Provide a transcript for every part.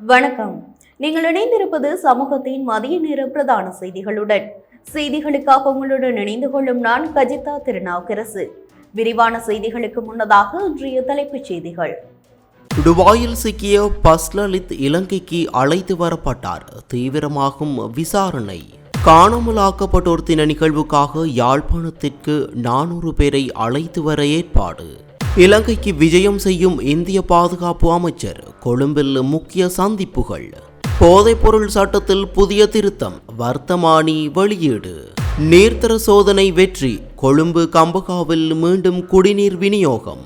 வணக்கம். நீங்கள் இணைந்திருப்பது சமூகத்தின் மதிய நேர பிரதான செய்திகளுடன். செய்திகளுக்காக உங்களுடன் இணைந்து கொள்ளும் நான் கஜிதா திருநாவுக்கரசு. விரிவான செய்திகளுக்கு முன்னதாக இன்றைய தலைப்புச் செய்திகள். துபாயில் சிக்கிய பஸ்லலித் இலங்கைக்கு அழைத்து வரப்பட்டார். தீவிரமாகும் விசாரணை. காணாமலாக்கப்பட்டோர் தின நிகழ்வுக்காக யாழ்ப்பாணத்திற்கு 400 பேரை அழைத்து வர ஏற்பாடு. இலங்கைக்கு விஜயம் செய்யும் இந்திய பாதுகாப்பு அமைச்சர். கொழும்பில் முக்கிய சந்திப்புகள். போதைப்பொருள் சட்டத்தில் புதிய திருத்தம். வர்த்தமானி வெளியீடு. நீர்த்தர சோதனை வெற்றி. கொழும்பு கம்பகாவில் மீண்டும் குடிநீர் விநியோகம்.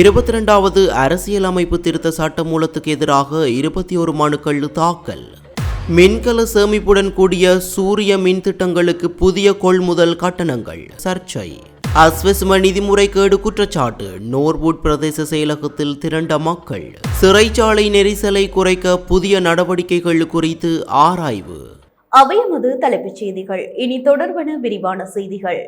22வது அரசியலமைப்பு திருத்த சட்டமூலத்துக்கு எதிராக 21 மனுக்கள் தாக்கல். மின்கல சேமிப்புடன் கூடிய சூரிய மின் திட்டங்களுக்கு புதிய கொள்முதல் கட்டணங்கள் சர்ச்சை. அஸ்வஸ்ம நிதிமுறைகேடு குற்றச்சாட்டு. நோர்வுட் பிரதேச செயலகத்தில் திரண்ட மக்கள். சிறைச்சாலை நெரிசலை குறைக்க புதிய நடவடிக்கைகள் குறித்து ஆராய்வு. அவையமது தலைப்புச் செய்திகள். இனி தொடர்பான விரிவான செய்திகள்.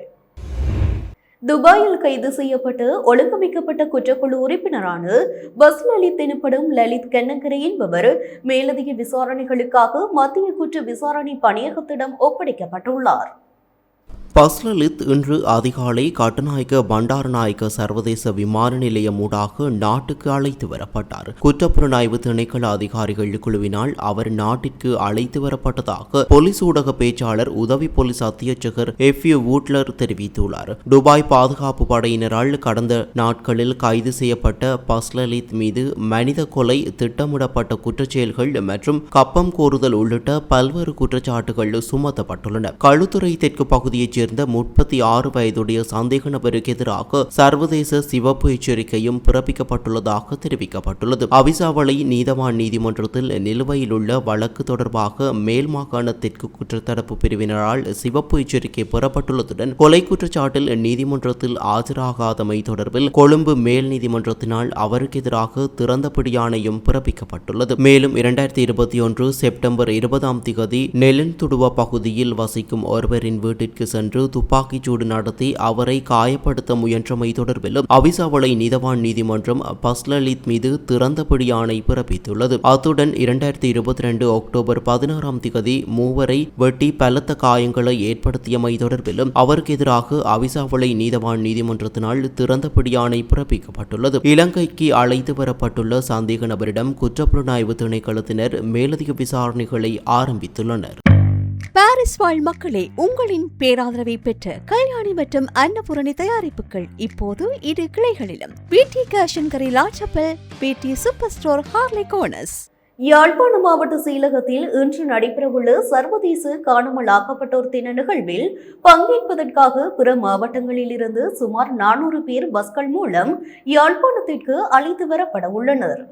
துபாயில் கைது செய்யப்பட்டு ஒழுங்கமைக்கப்பட்ட குற்றக்குழு உறுப்பினரான பஸ்லலித் எனப்படும் லலித் கண்ணகரை என்பவர் மேலதிக விசாரணைகளுக்காக மத்திய குற்ற விசாரணை பணியகத்திடம் ஒப்படைக்கப்பட்டுள்ளார். பஸ்லலித் இன்று அதிகாலை கட்டுநாயக்க பண்டாரநாயக்க சர்வதேச விமான நிலையம் ஊடாக நாட்டுக்கு அழைத்து வரப்பட்டார். குற்றப்புலனாய்வு திணைக்கள அதிகாரிகள் குழுவினால் அவர் நாட்டிற்கு அழைத்து வரப்பட்டதாக போலீஸ் ஊடக பேச்சாளர் உதவி போலீஸ் அத்தியட்சகர் எஃப்யூ வூட்லர் தெரிவித்துள்ளார். துபாய் பாதுகாப்பு படையினரால் கடந்த நாட்களில் கைது செய்யப்பட்ட பஸ்லலித் மீது மனித கொலை, திட்டமிடப்பட்ட குற்றச்செயல்கள் மற்றும் கப்பம் கோருதல் உள்ளிட்ட பல்வேறு குற்றச்சாட்டுகள் சுமத்தப்பட்டுள்ளன. களுத்துறை தெற்கு பகுதியைச் சேர்ந்த 36 வயதுடைய சந்தேக நபருக்கு எதிராக சர்வதேச சிவப்பு எச்சரிக்கையும் பிறப்பிக்கப்பட்டுள்ளதாக தெரிவிக்கப்பட்டுள்ளது. அவிசாவளை நீதவான் நீதிமன்றத்தில் நிலுவையில் உள்ள வழக்கு தொடர்பாக மேல் மாகாண தெற்கு குற்றத்தடுப்பு பிரிவினரால் சிவப்பு எச்சரிக்கை பெறப்பட்டுள்ளதுடன் கொலை குற்றச்சாட்டில் நீதிமன்றத்தில் ஆஜராகாதமை தொடர்பில் கொழும்பு மேல் நீதிமன்றத்தினால் அவருக்கு எதிராக திறந்த பிடியாணையும் பிறப்பிக்கப்பட்டுள்ளது. மேலும் 2021 செப்டம்பர் 20 நெலன்துடுவ பகுதியில் வசிக்கும் ஒருவரின் வீட்டிற்கு சென்று துப்பாக்கிச் சூடு நடத்தி அவரை காயப்படுத்த முயன்றமை தொடர்பிலும் அவிசாவளை நீதவான் நீதிமன்றம் பஸ்லலித் மீது திறந்த பிடியாணை பிறப்பித்துள்ளது. அத்துடன் 2022 அக்டோபர் 16 மூவரை வெட்டி பலத்த காயங்களை ஏற்படுத்தியமை தொடர்பிலும் அவருக்கு எதிராக அவிசாவளை நீதவான் நீதிமன்றத்தினால் திறந்த பிடியாணை பிறப்பிக்கப்பட்டுள்ளது. இலங்கைக்கு அழைத்து வரப்பட்டுள்ள சந்தேக நபரிடம் குற்றப்புலனாய்வு திணைக்களத்தினர் மேலதிக விசாரணைகளை ஆரம்பித்துள்ளனர். பாரிஸ் வாழ் மக்களே, உங்களின் பேராதரவை பெற்ற கல்யாணி மற்றும் அன்னபூரணி தயாரிப்புகள் இப்போது 2 கிளைகளிலும். பிடி கேஷன் கரி லாச்சப்பல், பிடி சூப்பர் ஸ்டோர் ஹார்லி கோனஸ். யாழ்ப்பாணம் மாவட்ட செயலகத்தில் இன்று நடைபெறவுள்ள சர்வதேச காணாமல் ஆக்கப்பட்டோர் தின நிகழ்வில் பங்கேற்பதற்காக பிற மாவட்டங்களில் இருந்து சுமார் 400 பேர் பஸ்கள் மூலம் யாழ்ப்பாணத்திற்கு அழைத்து வரப்பட உள்ளனர்.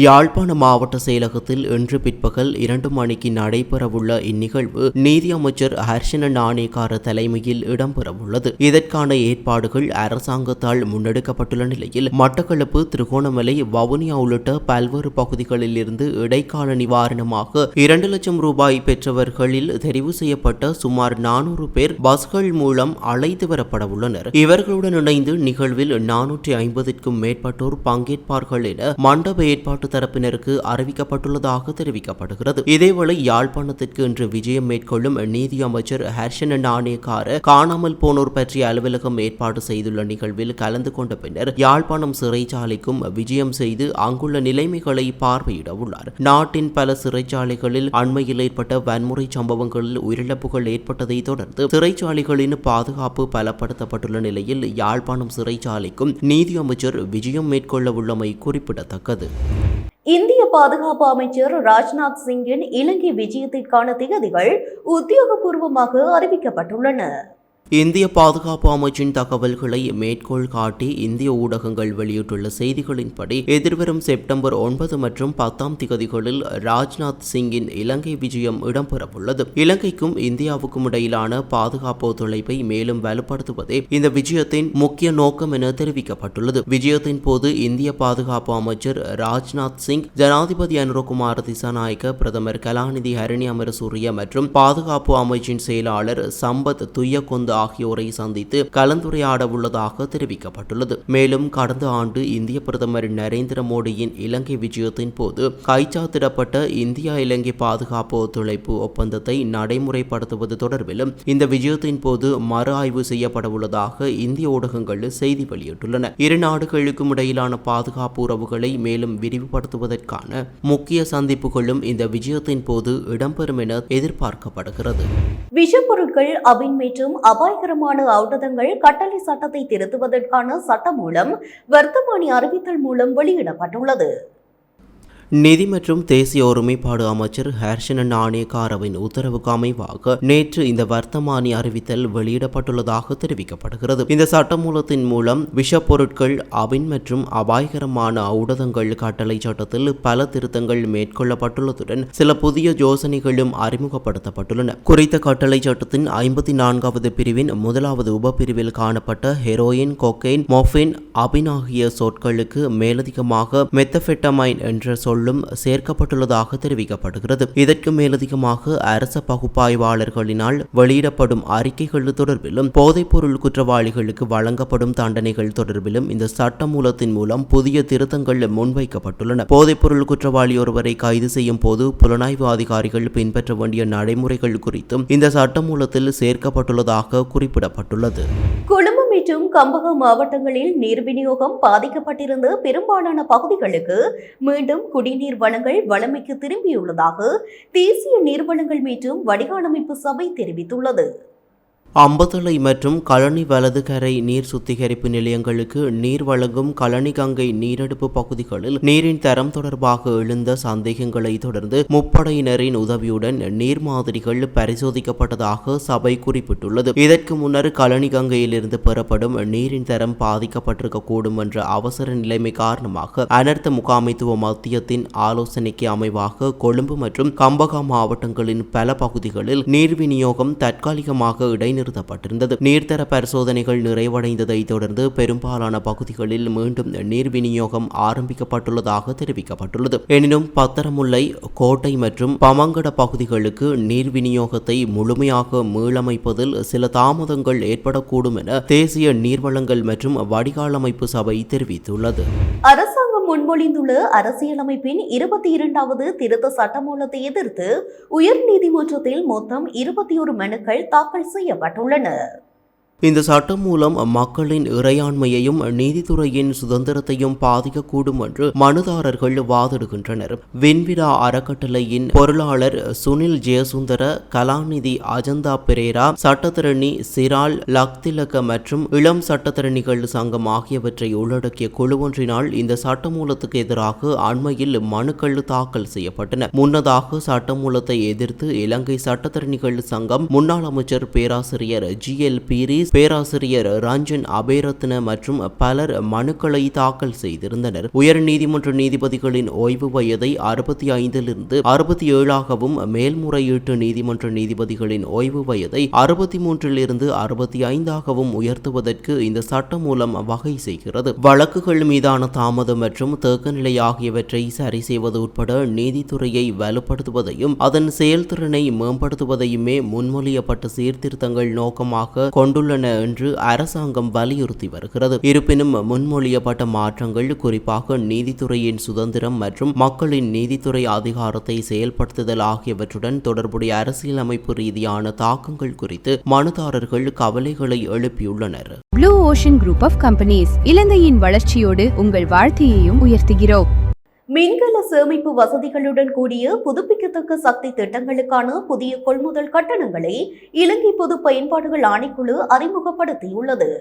யாழ்ப்பாண மாவட்ட செயலகத்தில் இன்று பிற்பகல் 2 மணிக்கு நடைபெறவுள்ள இந்நிகழ்வு நீதி அமைச்சர் ஹர்ஷன நாணேக்கார தலைமையில் இடம்பெறவுள்ளது. இதற்கான ஏற்பாடுகள் அரசாங்கத்தால் முன்னெடுக்கப்பட்டுள்ள நிலையில் மட்டக்களப்பு, திருகோணமலை, வவுனியா உள்ளிட்ட பல்வேறு பகுதிகளில் இருந்து இடைக்கால நிவாரணமாக 2 லட்சம் ரூபாய் பெற்றவர்களில் தெரிவு செய்யப்பட்ட சுமார் 400 பேர் பஸ்கள் மூலம் அழைத்து வரப்பட உள்ளனர். இவர்களுடன் இணைந்து நிகழ்வில் 450க்கும் மேற்பட்டோர் பங்கேற்பார்கள் என மண்டப ஏற்பாடு தரப்பினருக்கு அறிவிக்கப்பட்டுள்ளதாக தெரிவிக்கப்படுகிறது. இதேவேளை யாழ்ப்பாணத்திற்கு இன்று விஜயம் மேற்கொள்ளும் நீதி அமைச்சர் ஹர்ஷன நாணேக்கார காணாமல் போனோர் பற்றிய அலுவலகம் ஏற்பாடு செய்துள்ள நிகழ்வில் கலந்து கொண்ட பின்னர் யாழ்ப்பாணம் சிறைச்சாலைக்கும் விஜயம் செய்து அங்குள்ள நிலைமைகளை பார்வையிட உள்ளார். நாட்டின் பல சிறைச்சாலைகளில் அண்மையில் ஏற்பட்ட வன்முறை சம்பவங்களில் உயிரிழப்புகள் ஏற்பட்டதை தொடர்ந்து சிறைச்சாலைகளின் பாதுகாப்பு பலப்படுத்தப்பட்டுள்ள நிலையில் யாழ்ப்பாணம் சிறைச்சாலைக்கும் நீதி அமைச்சர் விஜயம் மேற்கொள்ள உள்ளமை குறிப்பிடத்தக்கது. இந்திய பாதுகாப்பு அமைச்சர் ராஜ்நாத் சிங்கின் இலங்கை விஜயத்திற்கான திகதிகள் உத்தியோகபூர்வமாக அறிவிக்கப்பட்டுள்ளன. இந்திய பாதுகாப்பு அமைச்சின் தகவல்களை மேற்கோள் காட்டி இந்திய ஊடகங்கள் வெளியிட்டுள்ள செய்திகளின்படி எதிர்வரும் செப்டம்பர் 9 மற்றும் 10 திகதிகளில் ராஜ்நாத் சிங்கின் இலங்கை விஜயம் இடம்பெறவுள்ளது. இலங்கைக்கும் இந்தியாவுக்கும் இடையிலான பாதுகாப்பு ஒத்துழைப்பை மேலும் வலுப்படுத்துவதே இந்த விஜயத்தின் முக்கிய நோக்கம் என தெரிவிக்கப்பட்டுள்ளது. விஜயத்தின் போது இந்திய பாதுகாப்பு அமைச்சர் ராஜ்நாத் சிங், ஜனாதிபதி அனுரகுமார திசாநாயக்க, பிரதமர் கலாநிதி ஹரணி அமரசூரிய மற்றும் பாதுகாப்பு அமைச்சின் செயலாளர் சம்பத் துய்யகொந்த ஆகியோரை சந்தித்து கலந்துரையாட உள்ளதாக தெரிவிக்கப்பட்டுள்ளது. மேலும் கடந்த ஆண்டு இந்திய பிரதமர் நரேந்திர மோடியின் இலங்கை விஜயத்தின் போது கைச்சாத்திடப்பட்ட இந்தியா இலங்கை பாதுகாப்பு ஒத்துழைப்பு ஒப்பந்தத்தை நடைமுறைப்படுத்துவது தொடர்பிலும் இந்த விஜயத்தின் போது மறு ஆய்வு செய்யப்பட உள்ளதாக இந்திய ஊடகங்கள் செய்தி வெளியிட்டுள்ளன. இரு நாடுகளுக்கும் இடையிலான பாதுகாப்பு உறவுகளை மேலும் விரிவுபடுத்துவதற்கான முக்கிய சந்திப்புகளும் இந்த விஜயத்தின் போது இடம்பெறும் என எதிர்பார்க்கப்படுகிறது. விஷப்பொருட்கள் அபின் மற்றும் அபாயகரமான ஔடதங்கள் கட்டளை சட்டத்தை திருத்துவதற்கான சட்டமூலம் வர்த்தமானி அறிவித்தல் மூலம் வெளியிடப்பட்டுள்ளது. நிதி மற்றும் தேசிய ஒருமைப்பாடு அமைச்சர் ஹர்ஷன நாணயக்காரவின் உத்தரவுக்கு அமைவாக நேற்று இந்த வர்த்தமானி அறிவித்தல் வெளியிடப்பட்டுள்ளதாக தெரிவிக்கப்படுகிறது. இந்த சட்டமூலத்தின் மூலம் விஷப்பொருட்கள் அபின் மற்றும் அபாயகரமான ஊடகங்கள் கட்டளை சட்டத்தில் பல திருத்தங்கள் மேற்கொள்ளப்பட்டுள்ளதுடன் சில புதிய யோசனைகளும் அறிமுகப்படுத்தப்பட்டுள்ளன. குறித்த கட்டளை சட்டத்தின் 54வது பிரிவின் 1வது உபப்பிரிவில் காணப்பட்ட ஹெரோயின், கொக்கைன், மொஃபின், அபின் ஆகிய சொற்களுக்கு மேலதிகமாக மெத்தபெட்டமைன் என்ற சொல்லும் சேர்க்கப்பட்டுள்ளதாக தெரிவிக்கப்படுகிறது. இதற்கு மேலதிகமாக அரச பகுப்பாய்வாளர்களினால் வெளியிடப்படும் அறிக்கைகள் தொடர்பிலும் போதைப்பொருள் குற்றவாளிகளுக்கு வழங்கப்படும் தண்டனைகள் தொடர்பிலும் இந்த சட்டமூலத்தின் மூலம் புதிய திருத்தங்கள் முன்வைக்கப்பட்டுள்ளன. போதைப்பொருள் குற்றவாளி ஒருவரை கைது செய்யும் போது புலனாய்வு அதிகாரிகள் பின்பற்ற வேண்டிய நடைமுறைகள் குறித்தும் இந்த சட்டமூலத்தில் சேர்க்கப்பட்டுள்ளதாக குறிப்பிடப்பட்டுள்ளது. கொழும்பு மற்றும் கம்பகம் மாவட்டங்களில் நீர் விநியோகம் பாதிக்கப்பட்டிருந்த பெரும்பாலான பகுதிகளுக்கு மீண்டும் குடிநீர் வழங்கல் வழமைக்கு திரும்பியுள்ளதாக தேசிய நீர்வளங்கள் மற்றும் வடிகாலமைப்பு சபை தெரிவித்துள்ளது. அம்பத்தளை மற்றும் கழனி வலது கரை நீர் சுத்திகரிப்பு நிலையங்களுக்கு நீர் வழங்கும் கழனி கங்கை நீரெடுப்பு பகுதிகளில் நீரின் தரம் தொடர்பாக எழுந்த சந்தேகங்களை தொடர்ந்து முப்படையினரின் உதவியுடன் நீர் மாதிரிகள் பரிசோதிக்கப்பட்டதாக சபை குறிப்பிட்டுள்ளது. இதற்கு முன்னர் கழனி கங்கையிலிருந்து பெறப்படும் நீரின் தரம் பாதிக்கப்பட்டிருக்கக்கூடும் என்ற அவசர நிலைமை காரணமாக அனர்த்த முகாமைத்துவ மத்தியத்தின் ஆலோசனைக்கு அமைவாக கொழும்பு மற்றும் கம்பகம் மாவட்டங்களின் பல பகுதிகளில் நீர் விநியோகம் தற்காலிகமாக நிறுத்தப்பட்டிருந்தது. நீர்த்தர பரிசோதனைகள் நிறைவடைந்ததை தொடர்ந்து பெரும்பாலான பகுதிகளில் மீண்டும் நீர் விநியோகம் ஆரம்பிக்கப்பட்டுள்ளதாக தெரிவிக்கப்பட்டுள்ளது. எனினும் பத்தரமுல்லை, கோட்டை மற்றும் பமங்கட பகுதிகளுக்கு நீர் விநியோகத்தை முழுமையாக மீளமைப்பதில் சில தாமதங்கள் ஏற்படக்கூடும் என தேசிய நீர்வளங்கள் மற்றும் வடிகாலமைப்பு சபை தெரிவித்துள்ளது. அரசாங்கம் முன்மொழிந்துள்ள அரசியலமைப்பின் 22வது திருத்த சட்டமூலத்தை எதிர்த்து உயர்நீதிமன்றத்தில் மொத்தம் 21 மனுக்கள் தாக்கல் செய்யப்பட்டுள்ளன. இந்த சட்டம் மூலம் மக்களின் இறையாண்மையையும் நீதித்துறையின் சுதந்திரத்தையும் பாதிக்கக்கூடும் என்று மனுதாரர்கள் வாதிடுகின்றனர். விண்விரா அறக்கட்டளையின் பொருளாளர் சுனில் ஜெயசுந்தர, கலாநிதி அஜந்தா பெரேரா, சட்டத்திரணி சிரால் லக்திலக மற்றும் இளம் சட்டத்திரணிகள் சங்கம் ஆகியவற்றை உள்ளடக்கிய குழு ஒன்றினால் இந்த சட்டமூலத்துக்கு எதிராக அண்மையில் மனுக்கள் தாக்கல் செய்யப்பட்டன. முன்னதாக சட்டமூலத்தை எதிர்த்து இலங்கை சட்டத்திரணிகள் சங்கம் முன்னாள் அமைச்சர் பேராசிரியர் GL பீரிஸ், பேராசிரியர் ரஞ்சன் அபேரத்ன மற்றும் பலர் மனுக்களை தாக்கல் செய்திருந்தனர். உயர் நீதிமன்ற நீதிபதிகளின் ஓய்வு வயதை 65லிருந்து 67ஆகவும் மேல்முறையீட்டு நீதிமன்ற நீதிபதிகளின் ஓய்வு வயதை 63லிருந்து 65ஆகவும் உயர்த்துவதற்கு இந்த சட்டம் மூலம் வகை செய்கிறது. வழக்குகள் மீதான தாமதம் மற்றும் தேக்கநிலை ஆகியவற்றை சரி செய்வது உட்பட நீதித்துறையை வலுப்படுத்துவதையும் அதன் செயல்திறனை மேம்படுத்துவதையுமே முன்மொழியப்பட்ட சீர்திருத்தங்கள் நோக்கமாக கொண்டுள்ளன என்று அரசாங்கம் வலியுறுத்தி வருகிறது. இருப்பினும் முன்மொழியப்பட்ட மாற்றங்கள் குறிப்பாக நீதித்துறையின் சுதந்திரம் மற்றும் மக்களின் நீதித்துறை அதிகாரத்தை செயல்படுத்துதல் ஆகியவற்றுடன் தொடர்புடைய அரசியலமைப்பு ரீதியான தாக்கங்கள் குறித்து மனுதாரர்கள் கவலைகளை எழுப்பியுள்ளனர். Blue ocean group of companies இலங்கையின் வளர்ச்சியோடு உங்கள் வாழ்க்கையையும் உயர்த்துகிறோம். மின்கல சேமிப்பு வசதிகளுடன் கூடிய புதுப்பிக்கத்தக்க சக்தி திட்டங்களுக்கான புதிய கொள்முதல் கட்டணங்களை இலங்கை பொது பயன்பாடுகள் ஆணைக்குழு அறிமுகப்படுத்தியுள்ளது.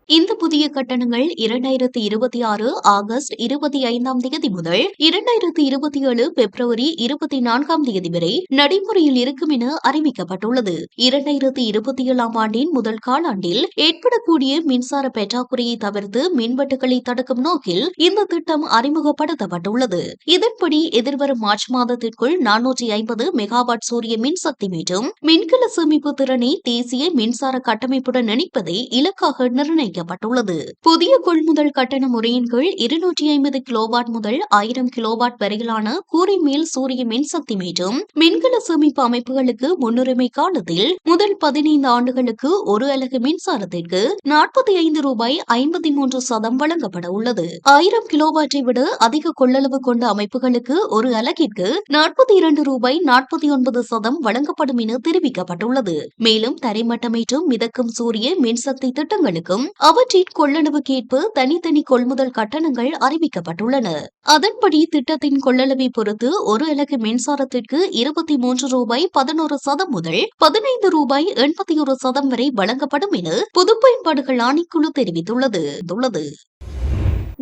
இந்த புதிய கட்டணங்கள் 2026 ஆகஸ்ட் 25ஆம் தேதி முதல் 2027 பிப்ரவரி 24ஆம் தேதி வரை நடைமுறையில் இருக்கும் என அறிவிக்கப்பட்டுள்ளது. 2027ஆம் ஆண்டின் முதல் காலாண்டில் ஏற்படக்கூடிய மின்சார பற்றாக்குறையை தவிர்த்து மின்வெட்டுகளை தடுக்கும் நோக்கில் இந்த திட்டம் அறிமுகப்படுத்தப்பட்டுள்ளது. இதன்படி எதிர்வரும் மார்ச் மாதத்திற்குள் 450 மெகாவாட் சூரிய மின்சக்தி மற்றும் மின்கல சேமிப்பு திறனை தேசிய மின்சார கட்டமைப்புடன் இணைப்பதை இலக்காக நிர்ணயிக்கப்பட்டுள்ளது. தெரிவிக்கப்பட்டுள்ளது. புதிய கொள்முதல் கட்டண முறையின் கீழ் 250 கிலோவாட் முதல் 1000 கிலோவாட் வரையிலான கூரை மேல் சூரிய மின்சக்தி மற்றும் மின்கல சேமிப்பு அமைப்புகளுக்கு முன்னுரிமை காலத்தில் முதல் 15 ஆண்டுகளுக்கு ஒரு அலகு மின்சாரத்திற்கு 45 ரூபாய் 53 சதம் வழங்கப்பட உள்ளது. 1000 கிலோவாட்டை விட அதிக கொள்ளளவு கொண்ட அமைப்புகளுக்கு ஒரு அலகிற்கு 42 ரூபாய் 49 சதம் வழங்கப்படும் என தெரிவிக்கப்பட்டுள்ளது. மேலும் தரைமட்ட மற்றும் மிதக்கும் சூரிய மின்சக்தி திட்டங்களுக்கும் அவற்றின் கொள்ளளவுக்கேற்ப தனித்தனி கொள்முதல் கட்டணங்கள் அறிவிக்கப்பட்டுள்ளன. அதன்படி திட்டத்தின் கொள்ளளவை பொறுத்து ஒரு அலகு மின்சாரத்திற்கு 23 ரூபாய் 11 சதம் முதல் 15 ரூபாய் 81 சதம் வரை வழங்கப்படும் என பொது பயன்பாடுகள் ஆணைக்குழு தெரிவித்துள்ளது.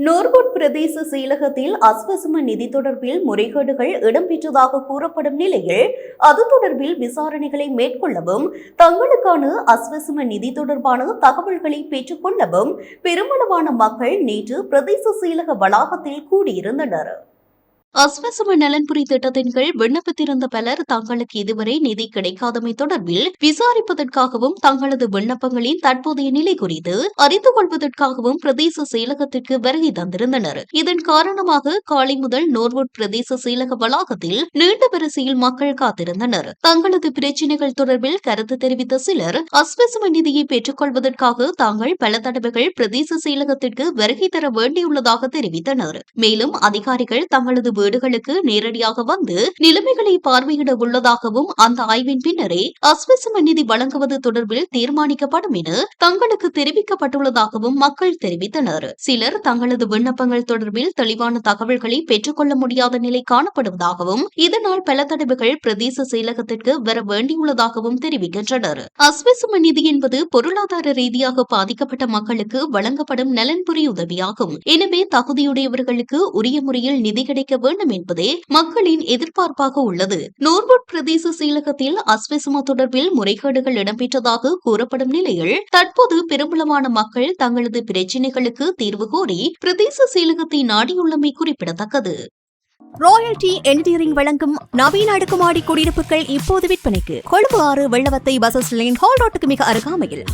நோர்வுட் பிரதேச செயலகத்தில் அஸ்வசம நிதி தொடர்பில் முறைகேடுகள் இடம்பெற்றதாக கூறப்படும் நிலையில் அது தொடர்பில் விசாரணைகளை மேற்கொள்ளவும் தங்களுக்கான அஸ்வசம நிதி தொடர்பான தகவல்களை பெற்றுக் கொள்ளவும் பெருமளவான மக்கள் நேற்று பிரதேச செயலக வளாகத்தில் கூடியிருந்தனர். அஸ்வசம நலன்புரி திட்டத்தின் கீழ் விண்ணப்பித்திருந்த பலர் தங்களுக்கு இதுவரை நிதி கிடைக்காதமை தொடர்பில் விசாரிப்பதற்காகவும் தங்களது விண்ணப்பங்களின் தற்போதைய நிலை குறித்து அறிந்து கொள்வதற்காகவும் பிரதேச செயலகத்திற்கு வருகை தந்திருந்தனர். இதன் காரணமாக காலை முதல் நோர்வுட் பிரதேச செயலக வளாகத்தில் நீண்ட வரிசையில் மக்கள் காத்திருந்தனர். தங்களது பிரச்சினைகள் தொடர்பில் கருத்து தெரிவித்த சிலர் அஸ்வசம நிதியை பெற்றுக் கொள்வதற்காக தாங்கள் பல தடவைகள் பிரதேச செயலகத்திற்கு வருகை தர வேண்டியுள்ளதாக தெரிவித்தனர். மேலும் அதிகாரிகள் தங்களது வீடுகளுக்கு நேரடியாக வந்து நிலைமைகளை பார்வையிட உள்ளதாகவும் அந்த ஆய்வின் பின்னரே அஸ்வசம நிதி வழங்குவது தொடர்பில் தீர்மானிக்கப்படும் என தங்களுக்கு தெரிவிக்கப்பட்டுள்ளதாகவும் மக்கள் தெரிவித்தனர். சிலர் தங்களது விண்ணப்பங்கள் தொடர்பில் தெளிவான தகவல்களை பெற்றுக்கொள்ள முடியாத நிலை காணப்படுவதாகவும் இதனால் பல தடவைகள் பிரதேச செயலகத்திற்கு வர வேண்டியுள்ளதாகவும் தெரிவிக்கின்றனர். அஸ்வசம நிதி என்பது பொருளாதார ரீதியாக பாதிக்கப்பட்ட மக்களுக்கு வழங்கப்படும் நலன்புரி உதவியாகும். எனவே தகுதியுடையவர்களுக்கு உரிய முறையில் நிதி கிடைக்க வேண்டும் என்பதே மக்களின் எதிர்பார்ப்பாக உள்ளது. நோர்வுட் பிரதேச செயலகத்தில் அஸ்வசம தொடர்பில் முறைகேடுகள் இடம்பெற்றதாக கூறப்படும் நிலையில் தற்போது பெருமளவான மக்கள் தங்களது பிரச்சினைகளுக்கு தீர்வு கோரி பிரதேச செயலகத்தை நாடியுள்ளமை குறிப்பிடத்தக்கது. ராயல்டி என்ஜினியரிங் வழங்கும் நவீன அடுக்குமாடி குடியிருப்புகள் இப்போது விற்பனைக்கு. Colombo 6 Wellawatte bus line hall ரோட்டுக்கு மிக அருகாமையில்.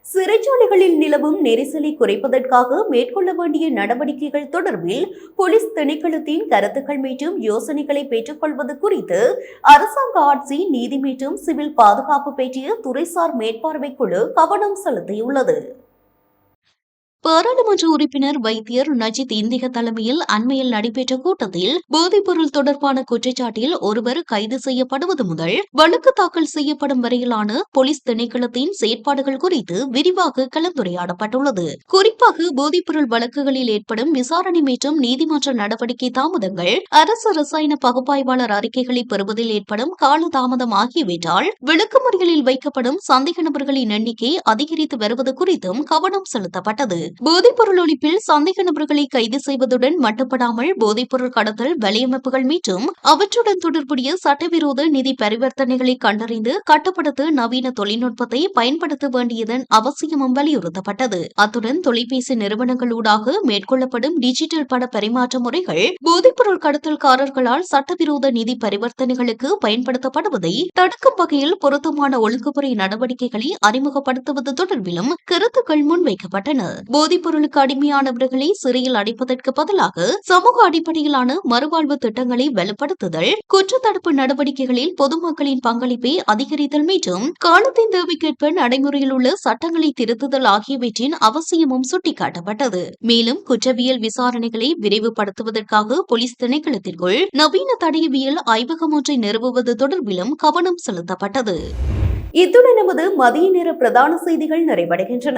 சிறைச்சாலைகளில் நிலவும் நெரிசலை குறைப்பதற்காக மேற்கொள்ள வேண்டிய நடவடிக்கைகள் தொடர்பில் போலீஸ் திணைக்களத்தின் கருத்துக்கள் மற்றும் யோசனைகளை பெற்றுக்கொள்வது குறித்து அரசாங்க ஆட்சி, நீதி மற்றும் சிவில் பாதுகாப்பு பற்றிய துறைசார் மேற்பார்வை குழு கவனம் செலுத்தியுள்ளது. பாராளுமன்ற உறுப்பினர் வைத்தியர் நஜித் இந்திக தலைமையில் அண்மையில் நடைபெற்ற கூட்டத்தில் போதைப்பொருள் தொடர்பான குற்றச்சாட்டில் ஒருவர் கைது செய்யப்படுவது முதல் வழக்கு தாக்கல் செய்யப்படும் வரையிலான போலீஸ் திணைக்களத்தின் செயற்பாடுகள் குறித்து விரிவாக கலந்துரையாடப்பட்டுள்ளது. குறிப்பாக போதைப்பொருள் வழக்குகளில் ஏற்படும் விசாரணை மற்றும் நீதிமன்ற நடவடிக்கை தாமதங்கள், அரசு ரசாயன பகுப்பாய்வாளர் அறிக்கைகளை பெறுவதில் ஏற்படும் காலதாமதம் ஆகியவற்றால் விளக்கமறியலில் வைக்கப்படும் சந்தேக நபர்களின் எண்ணிக்கை அதிகரித்து வருவது குறித்தும் கவனம் செலுத்தப்பட்டது. போதைப்பொருள் ஒழிப்பில் சந்தேக நபர்களை கைது செய்வதுடன் மட்டுப்படாமல் போதைப்பொருள் கடத்தல் வலையமைப்புகள் மற்றும் அவற்றுடன் தொடர்புடைய சட்டவிரோத நிதி பரிவர்த்தனைகளை கண்டறிந்து கட்டுப்படுத்த நவீன தொழில்நுட்பத்தை பயன்படுத்த வேண்டியதன் அவசியமும் வலியுறுத்தப்பட்டது. அத்துடன் தொலைபேசி நிறுவனங்களூடாக மேற்கொள்ளப்படும் டிஜிட்டல் பட பரிமாற்ற முறைகள் போதைப்பொருள் கடத்தல்காரர்களால் சட்டவிரோத நிதி பரிவர்த்தனைகளுக்கு பயன்படுத்தப்படுவதை தடுக்கும் வகையில் பொருத்தமான ஒழுங்குமுறை நடவடிக்கைகளை அறிமுகப்படுத்துவது தொடர்பிலும் கருத்துக்கள் முன்வைக்கப்பட்டன. போதைப்பொருளுக்கு அடிமையானவர்களை சிறையில் அடைப்பதற்கு பதிலாக சமூக அடிப்படையிலான மறுவாழ்வு திட்டங்களை வலுப்படுத்துதல், குற்றத்தடுப்பு நடவடிக்கைகளில் பொதுமக்களின் பங்களிப்பை அதிகரித்தல் மற்றும் காலத்தின் தேவைக்கேற்ப நடைமுறையில் உள்ள சட்டங்களை திருத்துதல் ஆகியவற்றின் அவசியமும் சுட்டிக்காட்டப்பட்டது. மேலும் குற்றவியல் விசாரணைகளை விரைவுபடுத்துவதற்காக போலீஸ் திணைக்களத்திற்குள் நவீன தடயவியல் ஆய்வகம் ஒன்றை நிறுவுவது தொடர்பிலும் கவனம் செலுத்தப்பட்டது. இத்துடன் நமது மதிய நேர பிரதான செய்திகள் நிறைவடைகின்றன.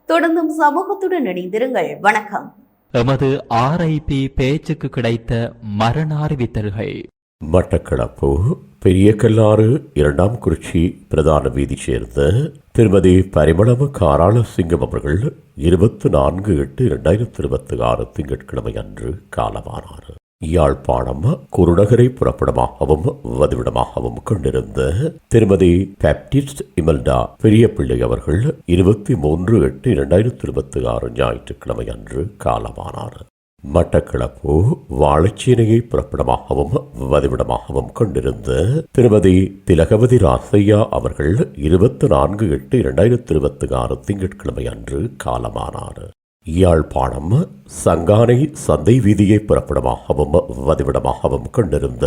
தொடர்ந்தும் சமூகத்துடன் இணைந்திருங்கள். வணக்கம். எமது RIP பேச்சுக்கு கிடைத்த மரண அறிவித்தல்கள். மட்டக்களப்பு பெரிய கல்லாறு 2ஆம் குறிச்சி பிரதான வீதி சேர்ந்த திருமதி பரிமளம காராளசிங்கம் அவர்கள் 24/8/2026 திங்கட்கிழமை அன்று காலமானார். யாழ்ப்பாணம் குருநகரை புறப்படமாகவும் வதிவிடமாகவும் கொண்டிருந்த திருமதி பேப்டிஸ்ட் இமல்டா பெரிய பிள்ளை அவர்கள் 23/8/2026 ஞாயிற்றுக்கிழமை அன்று காலமானார். மட்டக்களப்பு வாழைச்சேனையை புறப்படமாகவும் வதிவிடமாகவும் கொண்டிருந்த திருமதி திலகவதி ராசையா அவர்கள் 24/8/2026 திங்கட்கிழமை அன்று காலமானார். யாழ்ப்பாணம் சங்கானை சந்தை வீதியை புறப்படமாகவும் வதிவிடமாகவும் கொண்டிருந்த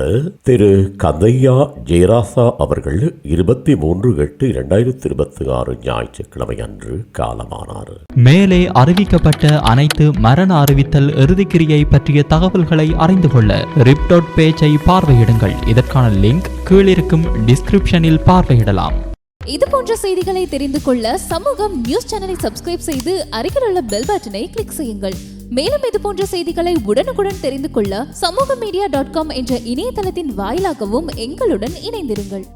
திரு கந்தையா ஜெயராசா அவர்கள் 23/8/2026 ஞாயிற்றுக்கிழமை அன்று காலமானார். மேலே அறிவிக்கப்பட்ட அனைத்து மரண அறிவித்தல் இறுதிக்கிரியை பற்றிய தகவல்களை அறிந்து கொள்ள ரிப்டோட் பேஜை பார்வையிடுங்கள். இதற்கான லிங்க் கீழிருக்கும் டிஸ்கிரிப்ஷனில் பார்வையிடலாம். இது போன்ற செய்திகளை தெரிந்து கொள்ள சமூகம் நியூஸ் சேனலை சப்ஸ்கிரைப் செய்து அருகில் உள்ள பெல் பட்டனை கிளிக் செய்யுங்கள். மேலும் இது போன்ற செய்திகளை உடனுக்குடன் தெரிந்து கொள்ள சமூகமீடியா.com என்ற இணையதளத்தின் வாயிலாகவும் எங்களுடன் இணைந்திருங்கள்.